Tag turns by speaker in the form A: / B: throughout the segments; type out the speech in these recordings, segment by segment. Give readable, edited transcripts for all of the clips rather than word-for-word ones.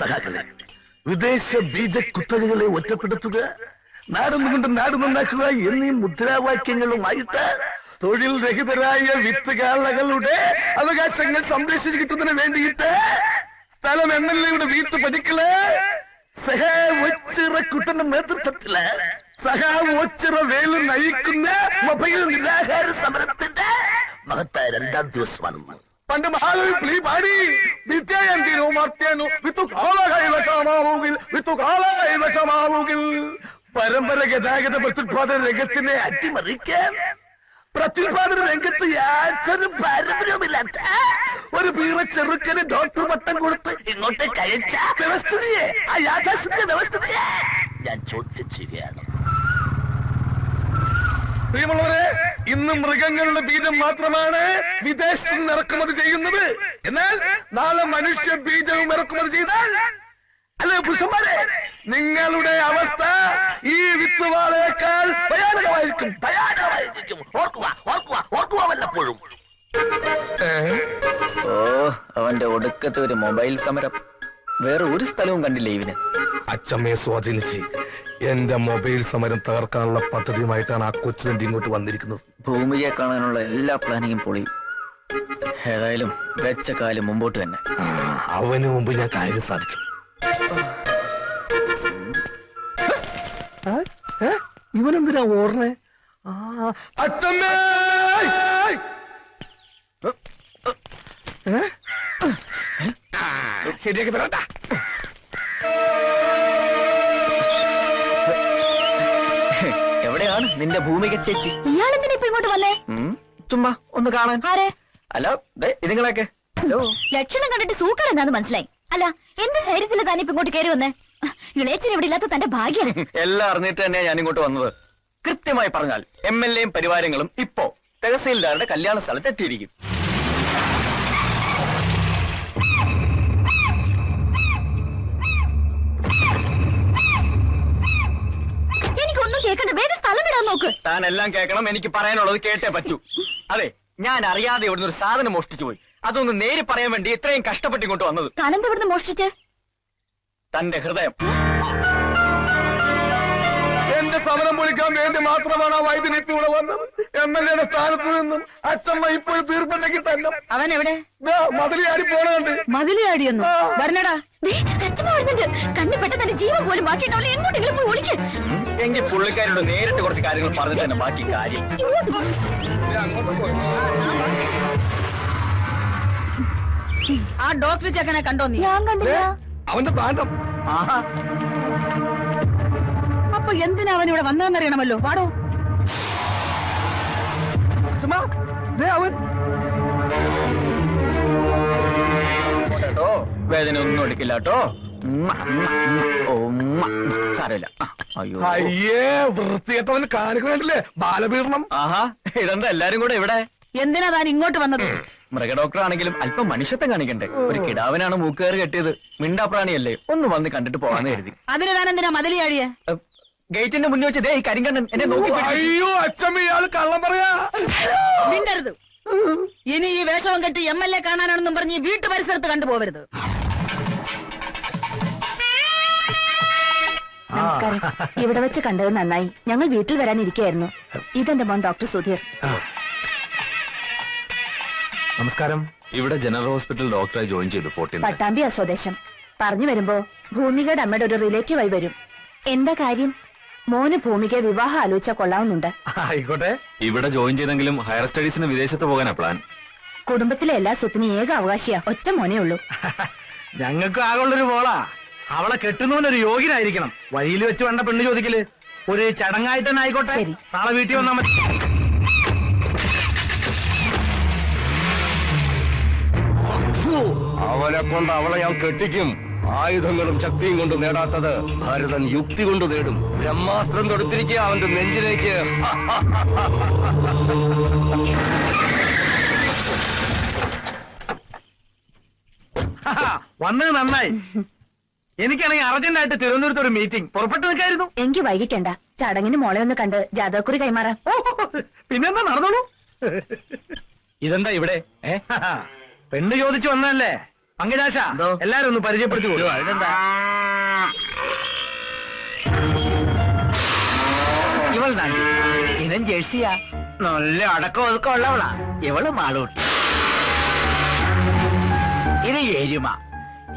A: സഹാക്കളെ, വിദേശ ബീജ കുത്തകകളെ ഒറ്റപ്പെടുത്തുക, നാടുന്നുകൊണ്ട് നാട് നന്നാക്കുക എന്നീ മുദ്രാവാക്യങ്ങളുമായിട്ട് തൊഴിൽ രഹിതരായ വിത്തുകാളകളുടെ അവകാശങ്ങൾ സംരക്ഷിച്ചു കിട്ടുന്നതിന് വേണ്ടിയിട്ട് സ്ഥലം MLA-യുടെ വീട്ടുപടിക്കല് കുട്ടന്റെ നേതൃത്വത്തില് ഒച്ചിറ വേലു നയിക്കുന്ന മൊബൈൽ നിരാഹാര സമരത്തിന്റെ മഹത്തായ 2ാം ദിവസമാണ്. പണ്ട് മഹാകവി പ്ലീ പാടി വിദ്യായന്തിനോ മർത്യനോ വിത്തുകാളകൈവശമാവുകിൽ പരമ്പര ഗതാഗത പ്രത്യുത്പാദന രംഗത്തിനെ അട്ടിമറിക്കാൻ പ്രത്യുത്പാദന രംഗത്ത് യാതൊരു പാരമ്പര്യവുമില്ലാത്ത ഒരു പീറ ചെറുക്കന് ഡോക്ടർ പട്ടം കൊടുത്ത് ഇങ്ങോട്ടേക്ക് അയച്ച വ്യവസ്ഥിതിയെ, ആ യാഥാസ്ഥിതിക വ്യവസ്ഥിതിയെ ഞാൻ ചോദ്യം ചെയ്യുകയാണ്. പ്രിയമുള്ളവരെ, ഇന്ന് മൃഗങ്ങളുടെ ബീജം മാത്രമാണ് വിദേശത്ത് നിന്ന് ഇറക്കുമതി ചെയ്യുന്നത്. എന്നാൽ നാളെ മനുഷ്യ ബീജവും ഇറക്കുമതി ചെയ്താൽ, അല്ലെ പുരുഷന്മാരെ, നിങ്ങളുടെ അവസ്ഥ ഈ വിത്തുവാളേക്കാൾ ഭയാനകമായിരിക്കും. ഓർക്കുക വല്ലപ്പോഴും.
B: അവന്റെ ഒടുക്കത്തെ ഒരു മൊബൈൽ സമരം. വേറെ ഒരു സ്ഥലവും കണ്ടില്ല ഇവന്.
A: അച്ചമ്മയെ സ്വാധീനിച്ച് എന്റെ മൊബൈൽ സമരം തകർക്കാനുള്ള പദ്ധതിയുമായിട്ടാണ് ആ കൊച്ചുതണ്ടി ഇങ്ങോട്ട് വന്നിരിക്കുന്നത്.
B: ഭൂമിയെ കാണാനുള്ള എല്ലാ പ്ലാനിങ്ങും പൊളിയും. ഏതായാലും വെച്ച കാലം മുമ്പോട്ട് തന്നെ.
A: അവന് മുമ്പ് ഞാൻ കാര്യം സാധിക്കും. ഇവനെന്തിനാ ഓർണേ? അച്ചമ്മേ, ശരിയാക്കി തരട്ടാ.
B: എവിടെയാണ് നിന്റെ ഭൂമിക ചേച്ചി?
C: ഇയാളെന്തിനാ ഇപ്പൊ ഇങ്ങോട്ട് വന്നേ?
B: ചുമ്മാ ഒന്ന് കാണാൻ.
C: ആരെ?
B: അല്ല, ഇതുങ്ങളൊക്കെ
C: ലക്ഷണം കണ്ടിട്ട് സൂക്കർ എന്താന്ന് മനസ്സിലായി. അല്ല, എന്ത് ധൈര്യത്തില് താനിപ്പോ ഇങ്ങോട്ട് കയറി വന്നേ? ഇളയച്ചൻ ഇവിടെ ഇല്ലാത്ത തന്റെ ഭാഗ്യം.
B: എല്ലാം അറിഞ്ഞിട്ട് തന്നെയാ ഞാൻ ഇങ്ങോട്ട് വന്നത്. കൃത്യമായി പറഞ്ഞാൽ MLA-യും പരിവാരങ്ങളും ഇപ്പോ തഹസീൽദാരുടെ കല്യാണ സ്ഥലത്ത് എത്തിയിരിക്കും.
C: എനിക്കൊന്നും കേൾക്കണ്ട, വേഗം സ്ഥലം വിടാൻ നോക്ക്.
B: താൻ എല്ലാം കേൾക്കണം, എനിക്ക് പറയാനുള്ളത് കേട്ടേ പറ്റൂ. അതെ, ഞാൻ അറിയാതെ ഇവിടുന്ന് ഒരു സാധനം മോഷ്ടിച്ചു പോയി. അതൊന്ന് നേരി പറയാൻ വേണ്ടി ഇത്രയും കഷ്ടപ്പെട്ട് ഇങ്ങോട്ട് വന്നത്.
C: താനെന്താ ഇവിടുന്ന് മോഷ്ടിച്ച്?
B: തന്റെ ഹൃദയം.
A: എന്റെ സമരം പൊളിക്കാൻ വേണ്ടി മാത്രമാണ് ആ വൈദ്യുതി ഇപ്പൊ ഇവിടെ വന്നത്. MLA-യുടെ സ്ഥാനത്ത് നിന്നും അച്ചമ്മ ഇപ്പോൾ തീർപ്പുണ്ടെങ്കിൽ തന്നെ
C: അവൻ എവിടെ?
A: മതിലിയാടി പോണുണ്ട്.
C: മതിലിയാടിയെന്നു പറഞ്ഞടാ. കണ്ണി പെട്ട തന്റെ ജീവൻ പോലും ബാക്കിയിട്ടാവില്ല. എങ്ങോട്ടെങ്കിലും പോയി ഒളിക്ക്.
B: എങ്കിൽ പുള്ളിക്കാരോട് നേരിട്ട് കുറച്ച് കാര്യങ്ങൾ പറഞ്ഞിട്ട് തന്നെ ബാക്കി കാര്യം.
C: ആ ഡോക്ടർ ചെക്കനെ കണ്ടോ നീ? ഞാൻ കണ്ടില്ല.
A: അവന്റെ പാണ്ഡം.
C: അപ്പൊ എന്തിനാ അവൻ ഇവിടെ വന്നതെന്നറിയണമല്ലോ. പാടോ.
A: അവൻ
B: വേദന ഒന്നും എടുക്കില്ല കേട്ടോ. സാരമില്ല.
A: അയ്യേ, വൃത്തികെട്ടവൻ കാണിക്കണില്ലേ ബാലപീഡനം.
B: ആഹാ, ഇതെന്താ എല്ലാരും കൂടെ ഇവിടെ?
C: എന്തിനാ താൻ ഇങ്ങോട്ട് വന്നത്?
B: മൃഗ ഡോക്ടർ ആണെങ്കിലും അല്പം മനുഷ്യത്വം കാണിക്കണ്ടേ? ഒരു കിടാവിനാണ് മൂക്കുകാർ കെട്ടിയത്. മിണ്ടാപ്രാണിയല്ലേ, ഒന്ന് വന്ന് കണ്ടിട്ട് പോവാന്ന് കരുതി.
C: അതിന് താൻ എന്തിനാ മതിലിയാടിയെ?
B: ഗേറ്റിന്റെ മുന്നിൽ വെച്ച് ഈ കരിങ്കണ്ണൻ എന്നെ നോക്കി.
A: അയ്യോ അച്ഛമ്മ, ഇയാള് കള്ളം പറയാ.
C: മിണ്ടരുത്. ഇനി ഈ വേഷവും കെട്ടി MLA കാണാനാണെന്നും പറഞ്ഞ് വീട്ടു പരിസരത്ത് കണ്ടുപോകരുത്. നമസ്കാരം. ഇവിടെ വെച്ച് കണ്ടത് നന്നായി. ഞങ്ങൾ വീട്ടിൽ വരാനിരിക്കുകയായിരുന്നു. ഇതെന്റെ മോൻ ഡോക്ടർ സുധീർ.
D: നമസ്കാരം. ഇവിടെ ജനറൽ ഹോസ്പിറ്റൽ ഡോക്ടറായി ജോയിൻ ചെയ്തു.
C: പട്ടാമ്പി സ്വദേശം. പറഞ്ഞു വരുമ്പോ ഭൂമികയുടെ അമ്മയുടെ ഒരു റിലേറ്റീവായി വരും. എന്താ കാര്യം? മോന് ഭൂമികയെ വിവാഹം ആലോചിച്ചാ കൊള്ളാവുന്നുണ്ട്.
A: ആയിക്കോട്ടെ.
D: ഇവിടെ ജോയിൻ ചെയ്തെങ്കിലും ഹയർ സ്റ്റഡീസിന് വിദേശത്ത് പോകാനാ പ്ലാൻ.
C: കുടുംബത്തിലെ എല്ലാ സ്വത്തിനും ഏക അവകാശിയാ ഒറ്റ മോനേ ഉള്ളൂ.
A: ഞങ്ങൾക്ക് ആകുള്ളൊരു മോളാ. അവളെ കെട്ടുന്നവനൊരു യോഗ്യനായിരിക്കണം. വഴിയിൽ വെച്ച് വേണ്ട പെണ്ണ് ചോദിക്കല്. ഒരു ചടങ്ങായിട്ട് തന്നെ ആയിക്കോട്ടെ.
C: ശരി,
A: നാളെ വീട്ടിൽ വന്നാൽ മതി.
E: അവനെ കൊണ്ട് അവളെ ഞാൻ കെട്ടിക്കും. ആയുധങ്ങളും ശക്തിയും കൊണ്ട് നേടാത്തത് ഭാരതൻ യുക്തി കൊണ്ട് നേടും. ബ്രഹ്മാസ്ത്രം തൊടുത്തിരിക്കുക അവന്റെ നെഞ്ചിലേക്ക്.
A: വന്നത് നന്നായി. എനിക്കാണെങ്കിൽ അർജന്റായിട്ട് തിരുവനന്തപുരത്ത് ഒരു മീറ്റിംഗ് പുറപ്പെട്ടു നിൽക്കായിരുന്നു.
C: എനിക്ക് വൈകിക്കണ്ട. ചടങ്ങിന് മോളെ ഒന്ന് കണ്ട് ജാതകക്കുറി കൈമാറാം.
A: പിന്നെന്താ, നടന്നോളൂ.
B: ഇതെന്താ ഇവിടെ?
A: പെണ്ണ് ചോദിച്ചു വന്നല്ലേ. പങ്കജാശ എല്ലാരും ഒന്ന് പരിചയപ്പെടുത്തി കൊടുക്കും.
F: അതിനെന്താ
G: ഇവൾ നന്ദി ഇനം ജേഴ്സിയാ നല്ല അടക്കം ഒതുക്കം ഉള്ളവളാ. ഇവള് മാളൂട്ടി. ഇത് എരുമ.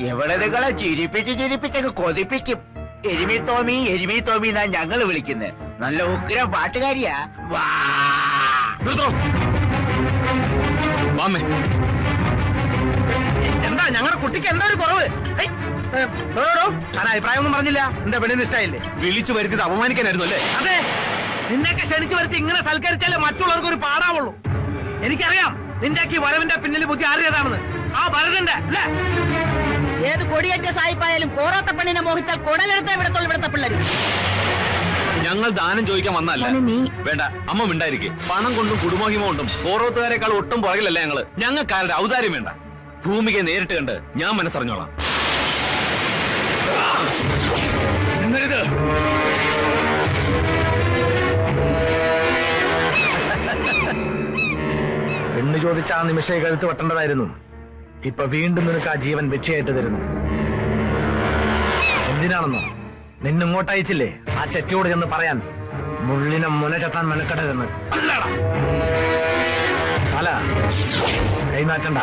G: ഇവളെ നിങ്ങളെ ചിരിപ്പിച്ചങ്ങ് കൊതിപ്പിക്കും. എരുമി തോമി എന്നാ ഞങ്ങള് വിളിക്കുന്നത്. നല്ല ഉഗ്ര പാട്ടുകാരിയാ. വാ
D: വാമേ
A: എന്താ ഞങ്ങളുടെ കുട്ടിക്ക് എന്താ ഒരു കുറവ്? ഞാൻ അഭിപ്രായം ഒന്നും പറഞ്ഞില്ല. എന്റെ പെണ്ണിന് ഇഷ്ടായില്ലേ?
D: വിളിച്ചു വരുത്തിയത് അപമാനിക്കാനായിരുന്നു അല്ലേ?
A: അതെ, നിന്നെയൊക്കെ ക്ഷണിച്ചു വരുത്തി ഇങ്ങനെ സൽക്കരിച്ചാലേ മറ്റുള്ളവർക്ക് ഒരു പാടാവുള്ളൂ. എനിക്കറിയാം നിന്റെയൊക്കെ ഈ വരവിന്റെ പിന്നിൽ ബുദ്ധി ആരുടേതാണെന്ന്. ആ ഭരതന്റെ അല്ലേ?
H: ഏത് കൊടിയേറ്റ സായിപ്പായാലും കോറാത്ത പെണ്ണിനെ മോഹിച്ചാൽ കുടലെടുത്തേ വിടത്തുള്ളൂ ഇവിടുത്തെ പിള്ളേര്.
D: ഞങ്ങൾ ദാനം ചോദിക്കാൻ വന്നല്ല.
C: മോനെ, നീ
D: വേണ്ട, അമ്മ മിണ്ടായിരിക്കെ. പണം കൊണ്ടും കുടുംബഹിമ കൊണ്ടും കോറോത്തുകാരെക്കാൾ ഒട്ടും പുറകിലല്ല ഞങ്ങള്. ഞങ്ങൾക്കാരുടെ ഔദാര്യം വേണ്ട. ഭൂമികയെ നേരിട്ട് കണ്ട് ഞാൻ മനസ്സറിഞ്ഞോളാം.
E: എന്നിട്ട്
A: പെണ്ണ് ചോദിച്ച ആ നിമിഷം കഴുത്ത് വെട്ടേണ്ടതായിരുന്നു. ഇപ്പൊ വീണ്ടും നിനക്ക് ആ ജീവൻ ഭിക്ഷയായിട്ട് തരുന്നു. എന്തിനാണെന്നോ? നിന്നിങ്ങോട്ട് അയച്ചില്ലേ ആ ചെറ്റിയോട് ചെന്ന് പറയാൻ മുള്ളിനെ മുന ചത്താൻ മെനക്കെടരുന്ന്. മനസ്സിലാടാ? അല്ല, കൈനാറ്റണ്ട.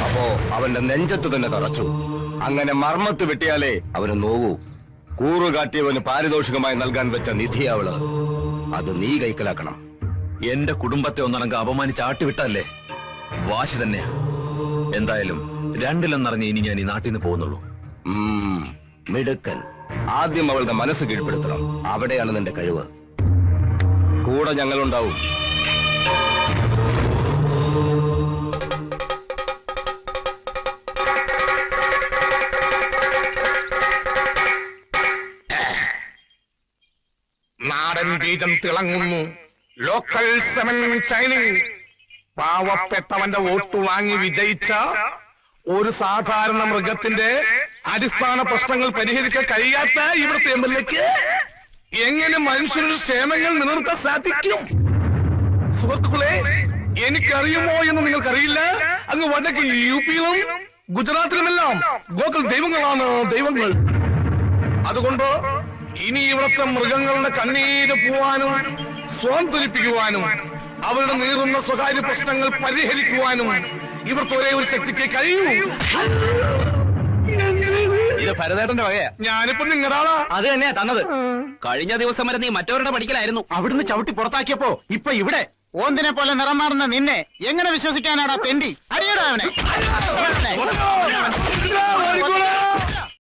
E: അപ്പോ അവന്റെ നെഞ്ചത്ത് തന്നെ തറച്ചു. അങ്ങനെ മർമ്മത്ത് വെട്ടിയാലേ അവന് നോവൂ. കൂറുകാട്ടിയവന് പാരിതോഷികമായി നൽകാൻ വെച്ച നിധി അവള്. അത് നീ കൈക്കലാക്കണം.
D: എന്റെ കുടുംബത്തെ ഒന്നടങ്കം അപമാനിച്ച് ആട്ടിവിട്ടല്ലേ? വാശി തന്നെയാ. എന്തായാലും രണ്ടിലെന്നറിഞ്ഞ് ഇനി ഞാൻ ഈ നാട്ടിൽ നിന്ന് പോകുന്നുള്ളൂ.
E: മിടുക്കൻ. ആദ്യം അവളുടെ മനസ്സ് കീഴ്പ്പെടുത്തണം. അവിടെയാണ് നിന്റെ കഴിവ്. കൂടെ ഞങ്ങളുണ്ടാവും.
I: നാടൻ ബീജം തിളങ്ങുന്നു. Local semen ചൈനിങ്. പാവപ്പെട്ടവന്റെ വോട്ട് വാങ്ങി വിജയിച്ച ഒരു സാധാരണ മൃഗത്തിന്റെ അടിസ്ഥാന പ്രശ്നങ്ങൾ പരിഹരിക്കാൻ കഴിയാത്ത ഇവിടുത്തെ എംഎൽഎക്ക് എങ്ങനെ മനുഷ്യരുടെ ക്ഷേമങ്ങൾ നിലനിർത്താൻ സാധിക്കും? സുഹൃത്തുക്കളെ, എനിക്കറിയുമോ എന്ന് നിങ്ങൾക്കറിയില്ല. അങ്ങ് വടക്ക് യുപിയിലും ഗുജറാത്തിലുമെല്ലാം ഗോകുൽ ദൈവങ്ങളാണ് ദൈവങ്ങൾ. അതുകൊണ്ട് ഇനി ഇവിടുത്തെ മൃഗങ്ങളുടെ കണ്ണീര് പോവാനും സ്വാന്തരിപ്പിക്കുവാനും അവരുടെ നീറുന്ന സ്വകാര്യ പ്രശ്നങ്ങൾ പരിഹരിക്കുവാനും ഇവിടുത്തെ ഒരേ ഒരു ശക്തിക്ക് കഴിയൂ.
B: ഇത് ഭരതേട്ടന്റെ വകയാ.
I: ഞാനിപ്പോ നിങ്ങളുടെ ആളാ.
B: അത് തന്നെയാ തന്നത്.
F: കഴിഞ്ഞ ദിവസം വരെ നീ മറ്റവരുടെ പഠിക്കലായിരുന്നു.
G: അവിടുന്ന് ചവിട്ടി പുറത്താക്കിയപ്പോ ഇപ്പൊ ഇവിടെ ഓന്തിനെ പോലെ നിറം മാറുന്ന നിന്നെ എങ്ങനെ വിശ്വസിക്കാനാടാ തെണ്ടി? അടിയടാ അവനെ.